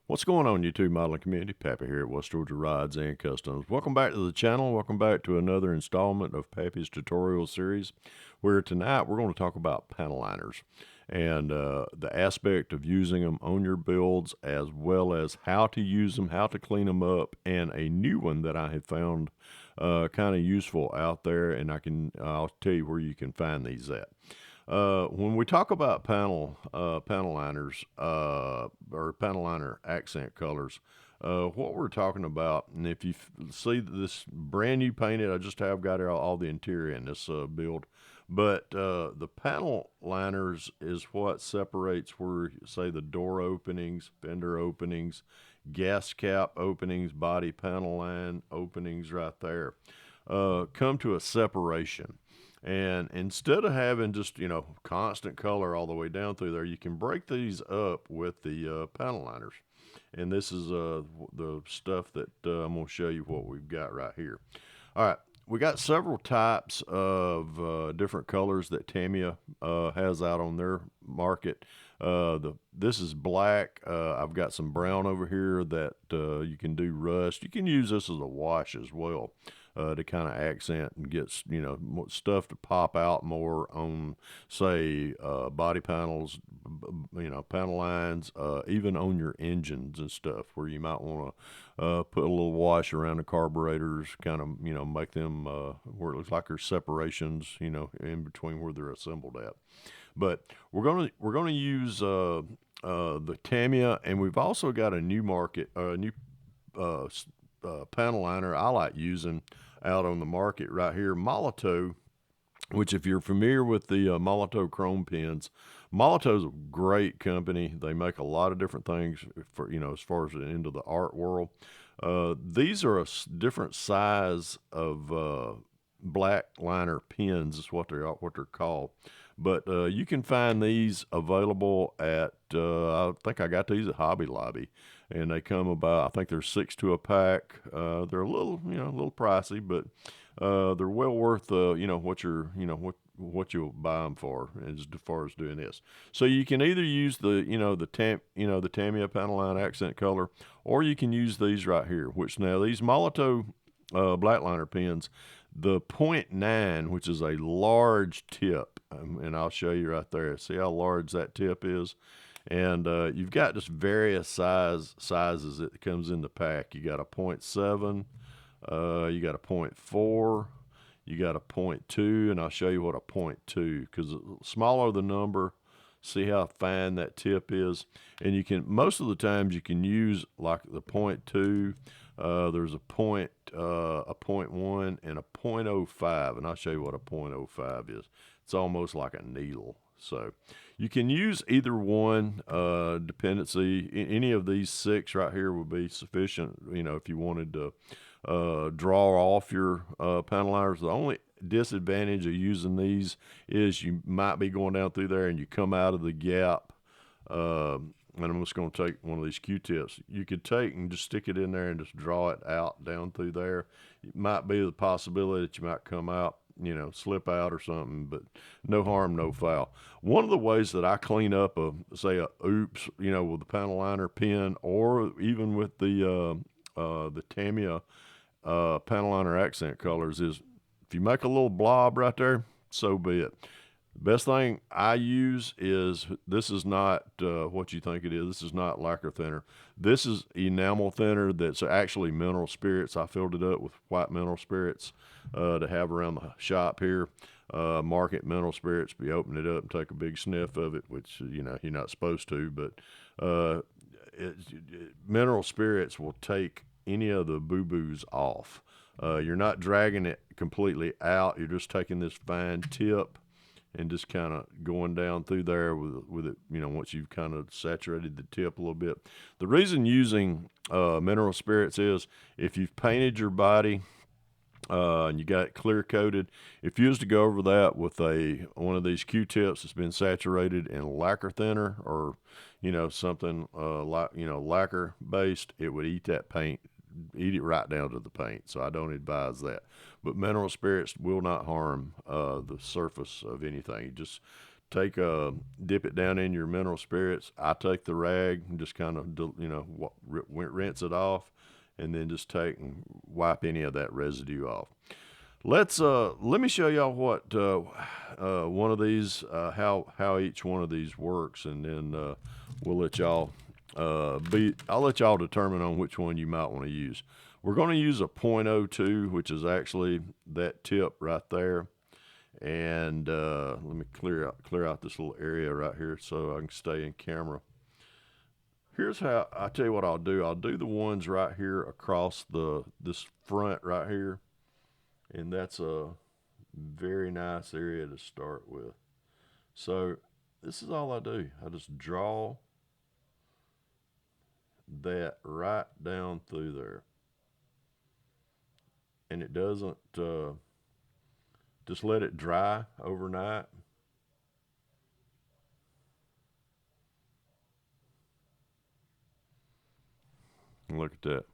What's going on, YouTube modeling community? Pappy here at West Georgia Rides and Customs. Welcome back to the channel. Welcome back to another installment of Pappy's tutorial series, where tonight we're going to talk about panel liners and the aspect of using them on your builds, as well as how to use them, how to clean them up, and a new one that I have found kind of useful out there, and I'll tell you where you can find these at. When we talk about panel liners or panel liner accent colors, what we're talking about, and if you see this brand new painted, I just have got all the interior in this build, but the panel liners is what separates where, say, the door openings, fender openings, gas cap openings, body panel line openings right there, come to a separation. And instead of having just, constant color all the way down through there, you can break these up with the panel liners. And this is the stuff that I'm going to show you what we've got right here. All right, we got several types of different colors that Tamiya has out on their market. This is black. I've got some brown over here that you can do rust. You can use this as a wash as well. To kind of accent and get stuff to pop out more on, say, body panels, panel lines, even on your engines and stuff, where you might want to put a little wash around the carburetors, kind of make them where it looks like there's separations, in between where they're assembled at. But we're gonna use the Tamiya, and we've also got a new uh, panel liner I like using out on the market right here, Molotow, which, if you're familiar with the Molotow chrome pins, Molotow's a great company. They make a lot of different things for, as far as into the art world. These are a different size of black liner pins is what they're called. But you can find these available at I think I got these at Hobby Lobby, and they come about, I think there's 6 to a pack. They're a little pricey, but they're well worth what you'll buy them for as far as doing this. So you can either use the Tamiya panel line accent color, or you can use these right here. Which, now, these Molotow black liner pins, the .9, which is a large tip, and I'll show you right there. See how large that tip is? And you've got just various sizes that comes in the pack. You got a .7, you got a .4, you got a .2, and I'll show you what a .2, because the smaller the number, see how fine that tip is. And you can, most of the times you can use like the .2. There's a .1 and a .05, and I'll show you what a .05 is. It's almost like a needle. So you can use either one dependency. Any of these 6 right here would be sufficient, if you wanted to draw off your panel liners. The only disadvantage of using these is you might be going down through there and you come out of the gap. And I'm just going to take one of these Q-tips. You could take and just stick it in there and just draw it out down through there. It might be the possibility that you might come out, slip out or something, but no harm, no foul. One of the ways that I clean up say a oops, with the panel liner pin, or even with the Tamiya panel liner accent colors, is if you make a little blob right there, so be it. The best thing I use is, this is not what you think it is. This is not lacquer thinner. This is enamel thinner that's actually mineral spirits. I filled it up with white mineral spirits to have around the shop here. Market mineral spirits, but you open it up and take a big sniff of it, which, you're not supposed to, but mineral spirits will take any of the boo-boos off. You're not dragging it completely out. You're just taking this fine tip and just kind of going down through there with it, once you've kind of saturated the tip a little bit. The reason using mineral spirits is, if you've painted your body and you got it clear coated, if you was to go over that with one of these Q-tips that's been saturated in lacquer thinner, or something lacquer based, it would eat that paint, eat it right down to the paint. So I don't advise that. But mineral spirits will not harm the surface of anything. You just take dip it down in your mineral spirits. I take the rag and just kind of rinse it off, and then just take and wipe any of that residue off. Let me show y'all what one of these how each one of these works, and then we'll let y'all I'll let y'all determine on which one you might want to use. We're going to use a .02, which is actually that tip right there. And let me clear out this little area right here so I can stay in camera. Here's how I tell you what I'll do. I'll do the ones right here across this front right here, and that's a very nice area to start with. So this is all I do. I just draw that right down through there, and it doesn't just let it dry overnight. And look at that.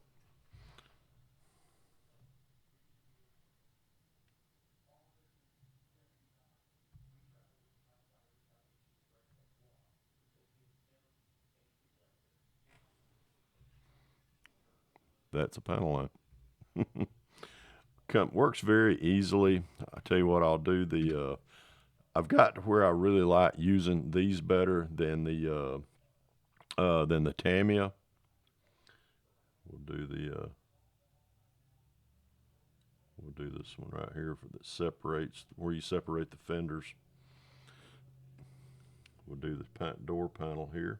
That's a panel line. Works very easily. I tell you what, I'll do I've got to where I really like using these better than the Tamiya. We'll do this one right here that separates where you separate the fenders. We'll do the door panel here.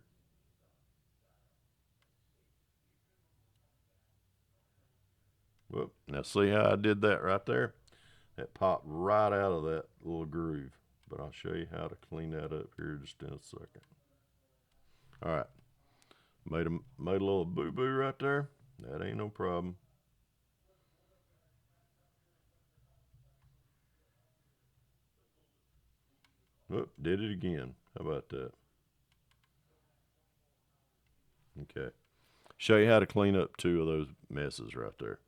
Whoop. Now see how I did that right there? That popped right out of that little groove. But I'll show you how to clean that up here just in a second. All right. Made a little boo-boo right there. That ain't no problem. Whoop, did it again. How about that? Okay. Show you how to clean up 2 of those messes right there.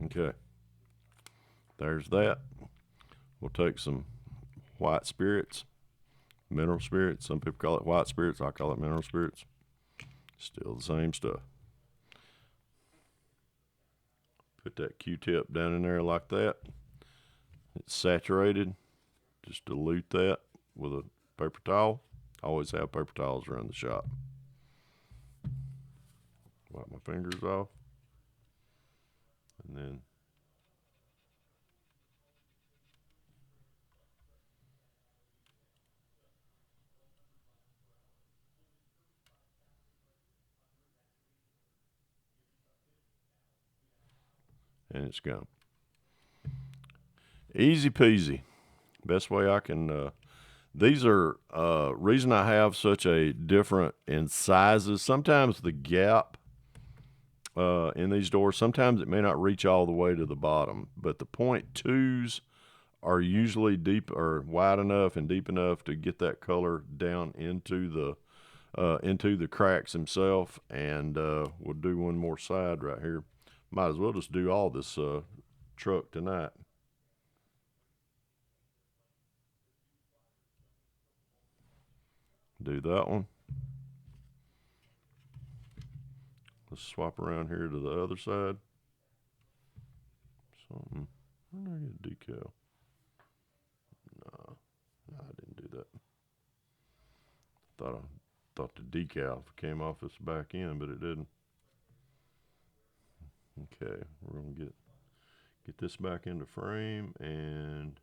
Okay. There's that. We'll take some white spirits, mineral spirits. Some people call it white spirits. I call it mineral spirits. Still the same stuff. Put that Q-tip down in there like that. It's saturated. Just dilute that with a paper towel. I always have paper towels around the shop. Wipe my fingers off. And then it's gone. Easy peasy. Best way I can. These are reason I have such a different in sizes. Sometimes the gap in these doors, sometimes it may not reach all the way to the bottom, but the .2s are usually deep or wide enough and deep enough to get that color down into the cracks themselves. And we'll do one more side right here. Might as well just do all this truck tonight. Do that one. Let's swap around here to the other side. Something. Where did I get a decal? No, I didn't do that. Thought the decal came off this back end, but it didn't. Okay, we're gonna get this back into frame and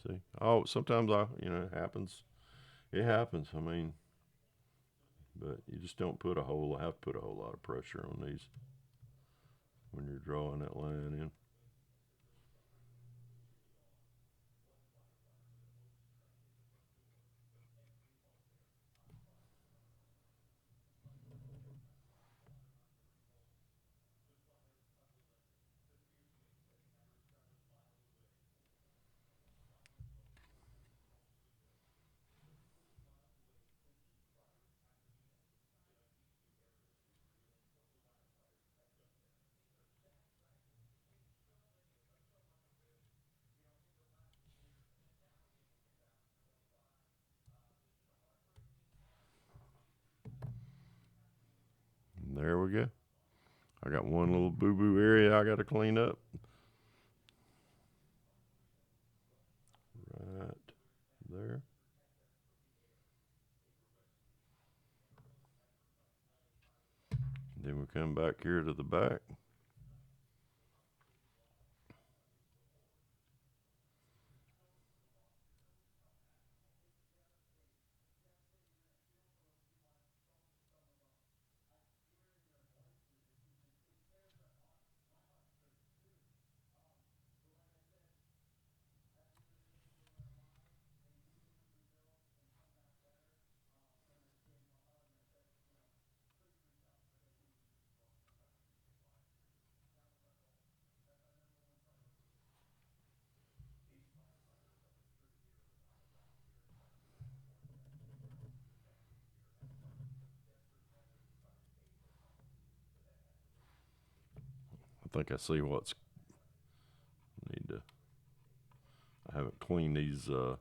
see. Oh, sometimes it happens. It happens. I mean, but you just don't have to put a whole lot of pressure on these when you're drawing that line in. There we go. I got one little boo-boo area I got to clean up. Right there. Then we come back here to the back. I think I see what's need to. I haven't cleaned these. Still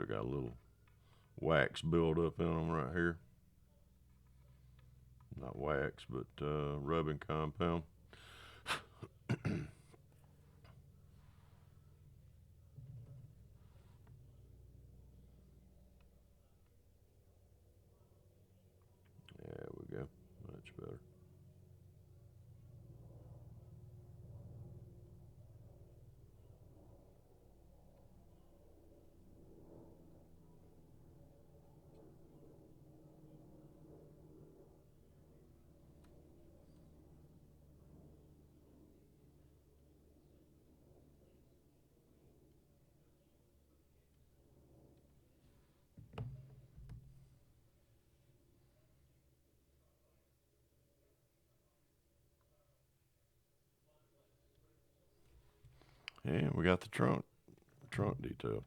got a little wax build up in them right here. Not wax, but rubbing compound. There we go. Much better. And we got the trunk detail.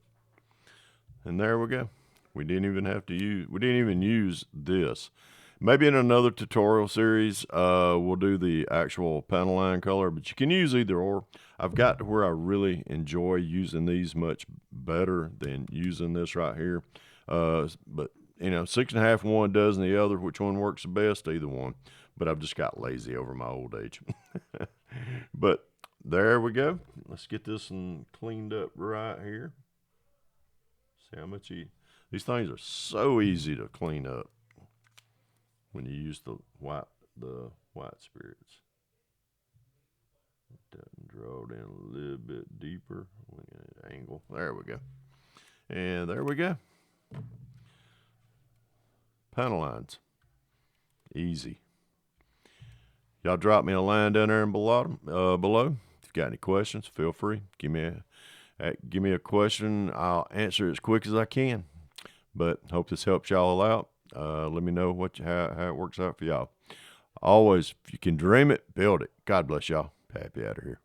And there we go. We didn't even use this. Maybe in another tutorial series, we'll do the actual panel line color, but you can use either or. I've got to where I really enjoy using these much better than using this right here. But you know, 6.5 one does and the other, which one works the best? Either one. But I've just got lazy over my old age. But there we go. Let's get this one cleaned up right here. See how much these things are so easy to clean up when you use the white spirits. Draw it in a little bit deeper. Angle. There we go. And there we go. Panel lines. Easy. Y'all drop me a line down there below. If you got any questions, feel free. Give me a question. I'll answer it as quick as I can. But hope this helps y'all out. Let me know how it works out for y'all. Always, if you can dream it, build it. God bless y'all. Pappy out of here.